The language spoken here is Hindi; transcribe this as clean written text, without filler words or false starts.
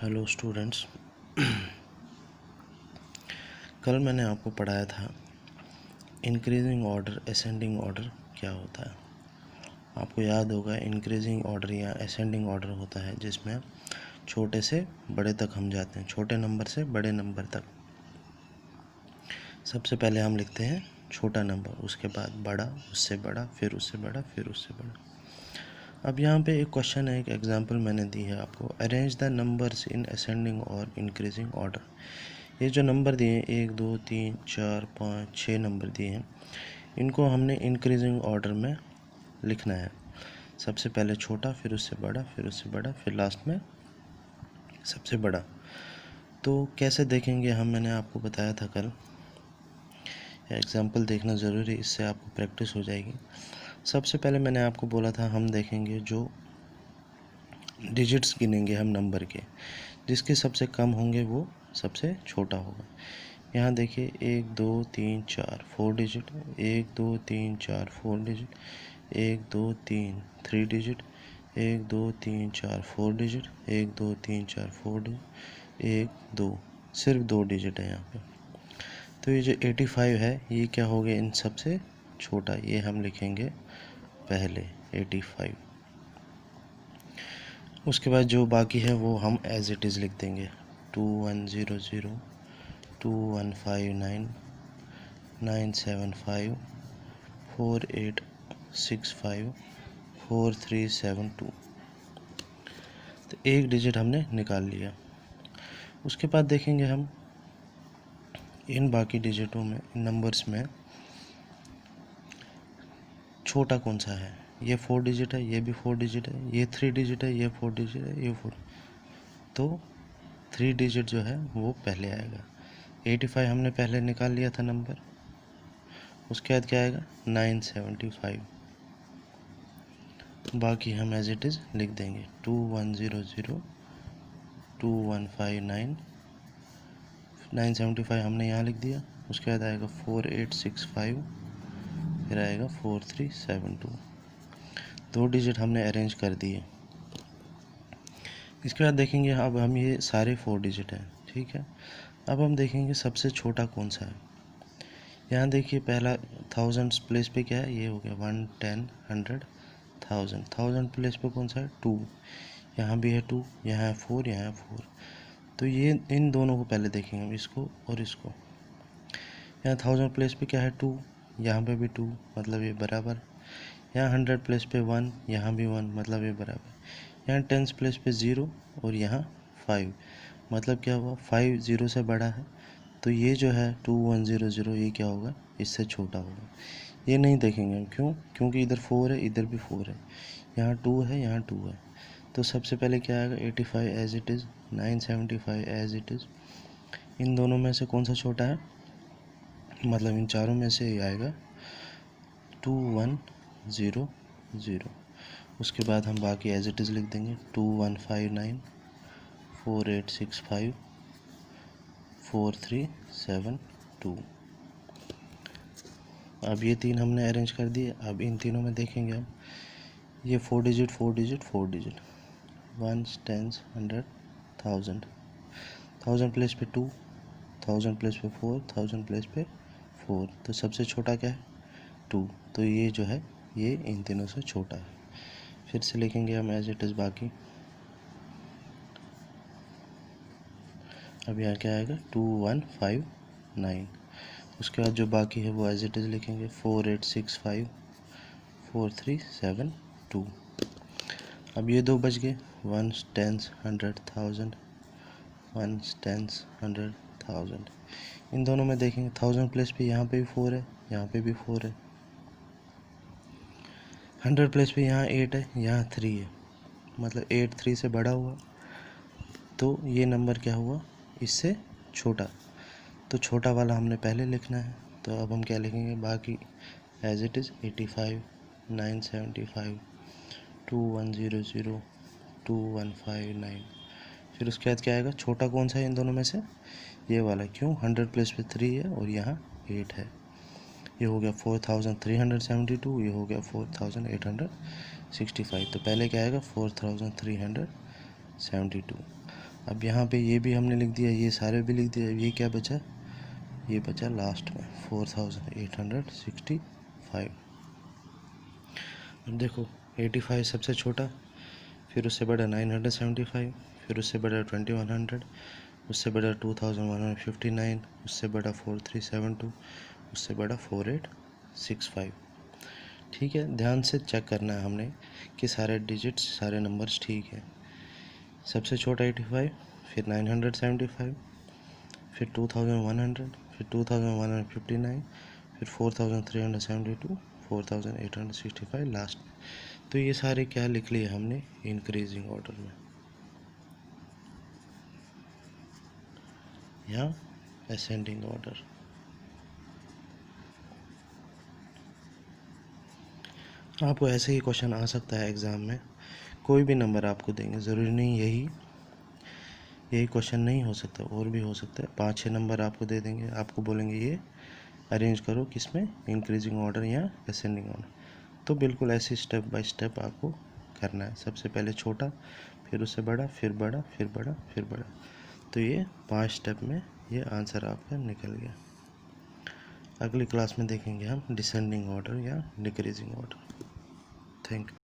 Hello students. कल मैंने आपको पढ़ाया था इंक्रीजिंग ऑर्डर असेंडिंग ऑर्डर क्या होता है। आपको याद होगा इंक्रीजिंग ऑर्डर या असेंडिंग ऑर्डर होता है जिसमें छोटे से बड़े तक हम जाते हैं, छोटे नंबर से बड़े नंबर तक। सबसे पहले हम लिखते हैं छोटा नंबर, उसके बाद बड़ा, उससे बड़ा, फिर उससे बड़ा, फिर उससे बड़ा। अब यहाँ पे एक क्वेश्चन है, एक एग्जांपल मैंने दी है आपको। Arrange the numbers in ascending और इंक्रीजिंग ऑर्डर। ये जो नंबर दिए हैं 1 2 3 4 5 6 नंबर दिए हैं, इनको हमने इंक्रीजिंग ऑर्डर में लिखना है। सबसे पहले छोटा, फिर उससे बड़ा, फिर उससे बड़ा, फिर लास्ट में सबसे बड़ा। तो कैसे देखेंगे हम, मैंने आपको बताया था कल। एग्जाम्पल देखना ज़रूरी, इससे आपको प्रैक्टिस हो जाएगी। सबसे पहले मैंने आपको बोला था हम देखेंगे जो डिजिट्स गिनेंगे हम नंबर के, जिसके सबसे कम होंगे वो सबसे छोटा होगा। यहाँ देखिए 1 2 3 4 4 digit, 1 2 3 4 4 digit, 1 2 3 3 digit, 1 2 3 4 4 digit, 1 2 3 4 4 digit, 1 2 सिर्फ 2 डिजिट है यहाँ पे। तो ये जो 85 है ये क्या हो गया इन सबसे छोटा, ये हम लिखेंगे पहले 85। उसके बाद जो बाकी है वो हम एज इट इज़ लिख देंगे। 2100 2159 975 4865 4372। तो एक डिजिट हमने निकाल लिया। उसके बाद देखेंगे हम इन बाकी डिजिटों में, इन नंबर्स में छोटा कौन सा है। ये 4 डिजिट है, ये भी 4 डिजिट है, ये 3 डिजिट है, ये 4 डिजिट है, ये 4। तो 3 डिजिट जो है वो पहले आएगा। 85 हमने पहले निकाल लिया था नंबर। उसके बाद क्या आएगा 975। बाकी हम एज इट इज़ लिख देंगे 2100 2159 975 हमने यहाँ लिख दिया। उसके बाद आएगा 4865, फिर आएगा 4372। 2 डिजिट हमने अरेंज कर दिए। इसके बाद देखेंगे अब हम ये सारे 4 डिजिट हैं, ठीक है। अब हम देखेंगे सबसे छोटा कौन सा है। यहाँ देखिए पहला 1000 प्लेस पे क्या है, ये हो गया 1 10 100 1000। 1000 प्लेस पे कौन सा है 2, यहाँ भी है 2, यहाँ है 4, यहाँ है 4। तो ये इन दोनों को पहले देखेंगे हम, इसको और इसको। यहाँ 1000 प्लेस पे क्या है 2, यहाँ पे भी 2, मतलब ये बराबर। यहाँ 100 प्लेस पे 1, यहाँ भी 1, मतलब ये बराबर। यहाँ 10 प्लेस पे 0 और यहाँ 5, मतलब क्या हुआ 5 0 से बड़ा है। तो ये जो है 2100 ये क्या होगा, इससे छोटा होगा। ये नहीं देखेंगे हम, क्यों? क्योंकि इधर 4 है, इधर भी 4 है, यहाँ 2 है, यहाँ 2 है। तो सबसे पहले क्या आएगा 85 as it is, 975 as it is. इन दोनों में से कौन सा छोटा है, मतलब इन चारों में से ये आएगा 2100। उसके बाद हम बाकी एज इट इज़ लिख देंगे 2159 4865 4372। अब ये 3 हमने अरेंज कर दिए। अब इन तीनों में देखेंगे हम, ये 4 डिजिट 4 डिजिट 4 डिजिट, 1 10 100 1000। 1000 प्लेस पे 2, 1000 प्लेस पे 4, 1000 प्लेस पे 4। तो सबसे छोटा क्या है 2। तो ये जो है ये इन तीनों से छोटा है। फिर से लिखेंगे हम एज इट इज़ बाकी। अब यहाँ क्या आएगा 2159। उसके बाद जो बाकी है वो एज इट इज़ लिखेंगे 4865 4372। अब ये 2 बच गए, 1 10 100 1000, 1 10 100 1000। इन दोनों में देखेंगे 1000 प्लेस पे यहाँ पे भी 4 है, यहाँ पे भी 4 है। 100 प्लेस पे यहाँ 8 है, यहाँ 3 है, मतलब 8 3 से बड़ा हुआ। तो ये नंबर क्या हुआ, इससे छोटा। तो छोटा वाला हमने पहले लिखना है। तो अब हम क्या लिखेंगे बाकी एज इट इज़ 85 975 2100 2159। फिर उसके बाद क्या आएगा, छोटा कौन सा है इन दोनों में से, ये वाला। क्यों, 100 प्लेस पे 3 है और यहाँ 8 है। ये हो गया 4372, ये हो गया 4865। तो पहले क्या आएगा 4372। अब यहाँ पे ये भी हमने लिख दिया, ये सारे भी लिख दिया। ये क्या बचा, ये बचा लास्ट में 4865। अब देखो 85 सबसे छोटा, फिर उससे बड़ा 975, फिर उससे बड़ा 2100, उससे बड़ा 2159, उससे बड़ा 4372, उससे बड़ा 4865। ठीक है, ध्यान से चेक करना है हमने कि सारे डिजिट्स, सारे नंबर्स ठीक है। सबसे छोटा 85, फिर 975, फिर 2100, फिर 2159, फिर 4372, 4865 लास्ट में। तो ये सारे क्या लिख लिए हमने, इंक्रीजिंग ऑर्डर में या असेंडिंग ऑर्डर। आपको ऐसे ही क्वेश्चन आ सकता है एग्ज़ाम में, कोई भी नंबर आपको देंगे, ज़रूरी नहीं यही क्वेश्चन नहीं हो सकता, और भी हो सकता है। 5-6 नंबर आपको दे देंगे, आपको बोलेंगे ये अरेंज करो किसमें, इंक्रीजिंग ऑर्डर या असेंडिंग ऑर्डर। तो बिल्कुल ऐसे स्टेप बाय स्टेप आपको करना है। सबसे पहले छोटा, फिर उससे बड़ा, फिर बड़ा, फिर बड़ा, फिर बड़ा। तो ये 5 स्टेप में ये आंसर आपका निकल गया। अगली क्लास में देखेंगे हम डिसेंडिंग ऑर्डर या डिक्रीजिंग ऑर्डर। Thank you.